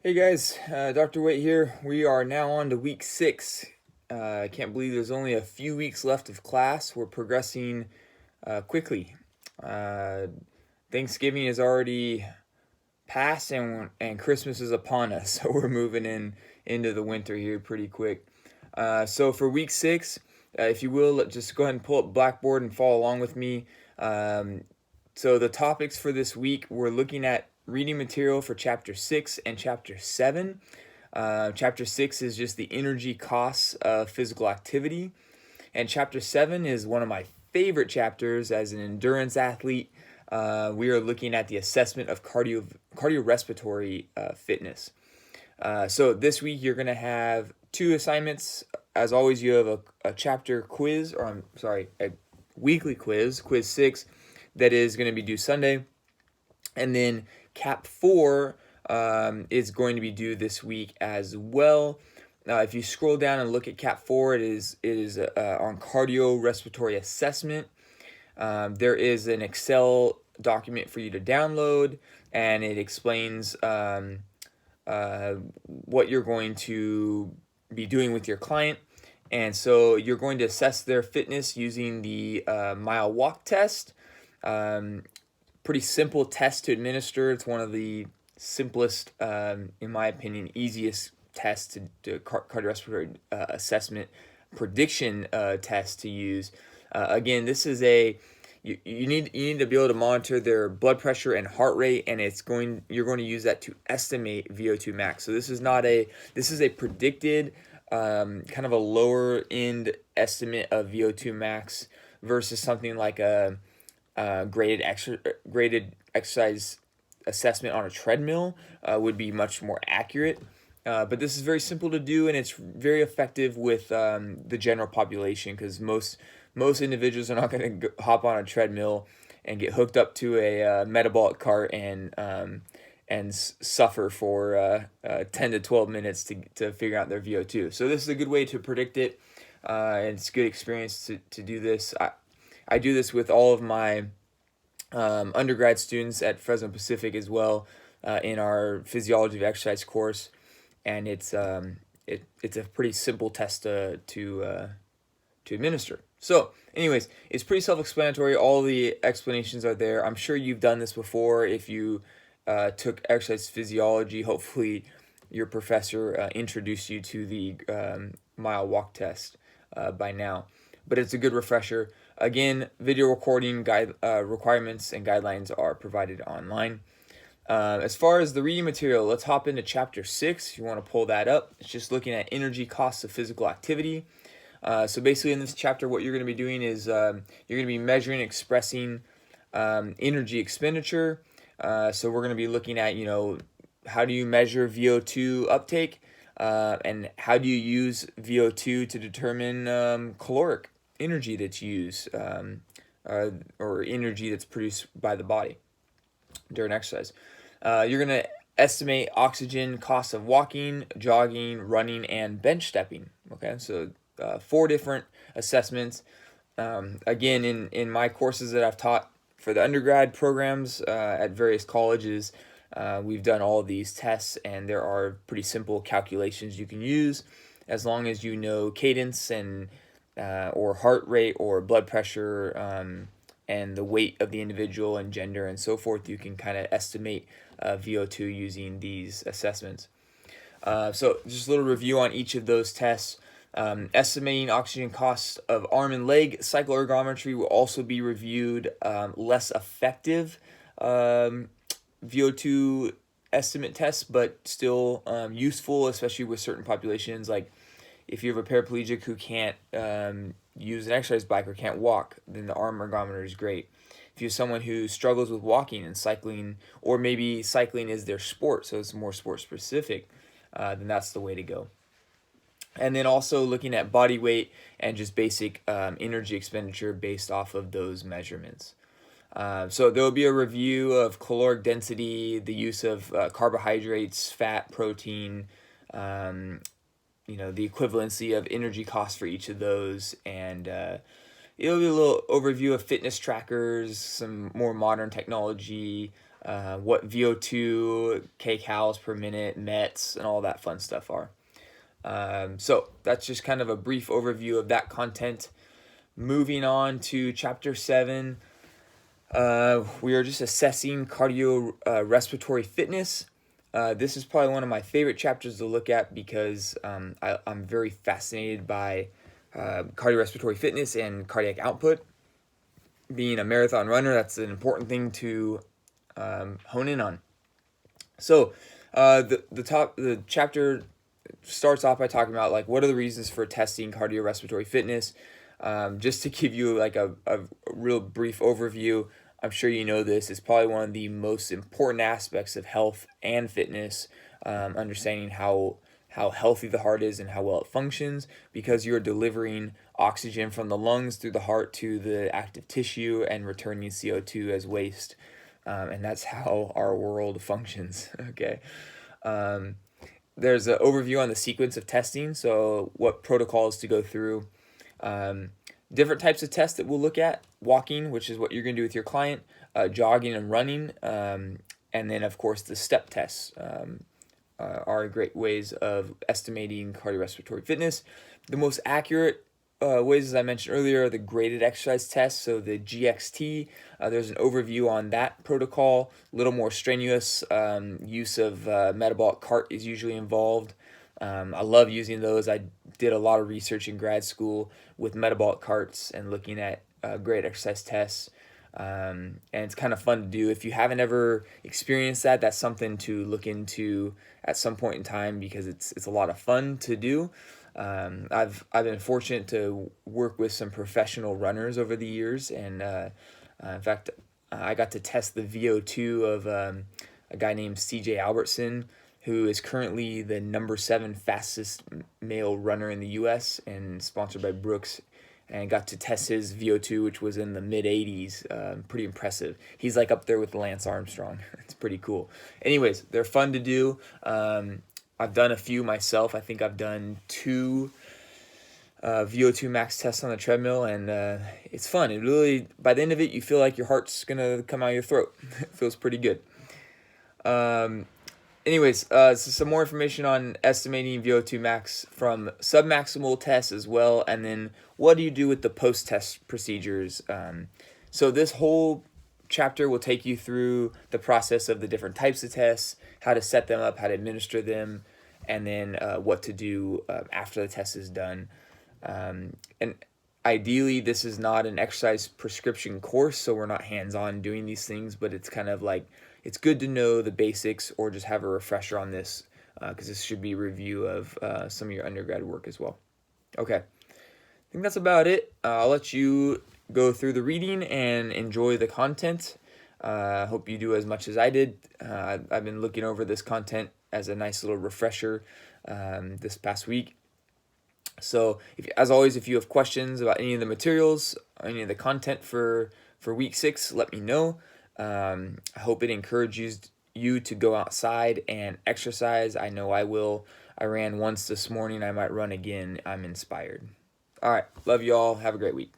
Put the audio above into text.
Hey guys, Dr. Waite here. We are now on to week 6. I can't believe there's only a few weeks left of class. We're progressing quickly. Uh, Thanksgiving is already past and Christmas is upon us, so we're moving into the winter here pretty quick. So for week 6, if you will, just go ahead and pull up Blackboard and follow along with me. Um, so the topics for this week, we're looking at reading material for chapter 6 and chapter 7. Chapter 6 is just the energy costs of physical activity. And chapter 7 is one of my favorite chapters as an endurance athlete. We are looking at the assessment of cardiorespiratory fitness. So this week you're going to have 2 assignments. As always, you have a chapter quiz, or I'm sorry, a weekly quiz, quiz 6, that is going to be due Sunday. And then Cap 4 is going to be due this week as well. If you scroll down and look at Cap 4, it is on cardiorespiratory assessment. There is an Excel document for you to download, and it explains what you're going to be doing with your client. And so you're going to assess their fitness using the mile walk test. Pretty simple test to administer. It's one of the simplest, in my opinion, easiest tests to cardiorespiratory assessment prediction test to use. Again, this is you need to be able to monitor their blood pressure and heart rate, and you're going to use that to estimate VO2 max. So this is a predicted kind of a lower end estimate of VO2 max versus something like a graded exercise assessment on a treadmill would be much more accurate. But this is very simple to do, and it's very effective with the general population, because most individuals are not going to hop on a treadmill and get hooked up to a metabolic cart and suffer for 10 to 12 minutes to figure out their VO2. So this is a good way to predict it, and it's a good experience to do this. I do this with all of my undergrad students at Fresno Pacific as well, in our physiology of exercise course, and it's a pretty simple test to administer. So, anyways, it's pretty self-explanatory. All the explanations are there. I'm sure you've done this before. If you took exercise physiology, hopefully your professor introduced you to the mile walk test by now. But it's a good refresher. Again, video recording requirements and guidelines are provided online. As far as the reading material, let's hop into chapter 6. If you want to pull that up, it's just looking at energy costs of physical activity. So basically in this chapter, what you're going to be doing is you're going to be measuring and expressing energy expenditure. So we're going to be looking at, how do you measure VO2 uptake, and how do you use VO2 to determine caloric energy that's used, or energy that's produced by the body during exercise. You're going to estimate oxygen costs of walking, jogging, running, and bench stepping. Okay, so 4 different assessments. Again, in my courses that I've taught for the undergrad programs at various colleges, we've done all of these tests, and there are pretty simple calculations you can use as long as you know cadence and or heart rate or blood pressure, and the weight of the individual and gender and so forth. You can kind of estimate VO2 using these assessments. So just a little review on each of those tests. Estimating oxygen costs of arm and leg cycloergometry will also be reviewed. Less effective VO2 estimate tests, but still useful, especially with certain populations. Like if you have a paraplegic who can't use an exercise bike or can't walk, then the arm ergometer is great. If you have someone who struggles with walking and cycling, or maybe cycling is their sport, so it's more sport specific, then that's the way to go. And then also looking at body weight and just basic energy expenditure based off of those measurements. So there will be a review of caloric density, the use of carbohydrates, fat, protein, the equivalency of energy costs for each of those, and it'll be a little overview of fitness trackers, some more modern technology, what VO2, kcals per minute, METs, and all that fun stuff are. So that's just kind of a brief overview of that content. Moving on to chapter 7, we are just assessing cardio respiratory fitness. This is probably one of my favorite chapters to look at because I'm very fascinated by cardiorespiratory fitness and cardiac output. Being a marathon runner, that's an important thing to hone in on. So the chapter starts off by talking about like what are the reasons for testing cardiorespiratory fitness. Just to give you like a real brief overview, I'm sure you know this, it's probably one of the most important aspects of health and fitness, understanding how healthy the heart is and how well it functions, because you're delivering oxygen from the lungs through the heart to the active tissue and returning CO2 as waste. And that's how our world functions, okay? There's an overview on the sequence of testing, so what protocols to go through. Different types of tests that we'll look at: walking, which is what you're going to do with your client, jogging and running, and then of course the step tests are great ways of estimating cardiorespiratory fitness. The most accurate ways, as I mentioned earlier, are the graded exercise tests, so the GXT. There's an overview on that protocol. A little more strenuous use of metabolic cart is usually involved. I love using those. I did a lot of research in grad school with metabolic carts and looking at great exercise tests. And it's kind of fun to do. If you haven't ever experienced that, that's something to look into at some point in time because it's a lot of fun to do. I've been fortunate to work with some professional runners over the years, and in fact, I got to test the VO2 of a guy named CJ Albertson, who is currently the number 7 fastest male runner in the U.S. and sponsored by Brooks, and got to test his VO2, which was in the mid-80s. Pretty impressive. He's like up there with Lance Armstrong. It's pretty cool. Anyways, they're fun to do. I've done a few myself. I think I've done 2 VO2 max tests on the treadmill, and it's fun. It really, by the end of it, you feel like your heart's gonna come out of your throat. It feels pretty good. Anyways, so some more information on estimating VO2 max from submaximal tests as well, and then what do you do with the post-test procedures. So this whole chapter will take you through the process of the different types of tests, how to set them up, how to administer them, and then what to do after the test is done. And ideally, this is not an exercise prescription course, so we're not hands-on doing these things, but it's kind of like, it's good to know the basics or just have a refresher on this because this should be a review of some of your undergrad work as well. Okay, I think that's about it. I'll let you go through the reading and enjoy the content. I hope you do as much as I did. I've been looking over this content as a nice little refresher this past week. So, as always, if you have questions about any of the materials, any of the content for week 6, let me know. I hope it encourages you to go outside and exercise. I know I will. I ran once this morning. I might run again. I'm inspired. All right. Love you all. Have a great week.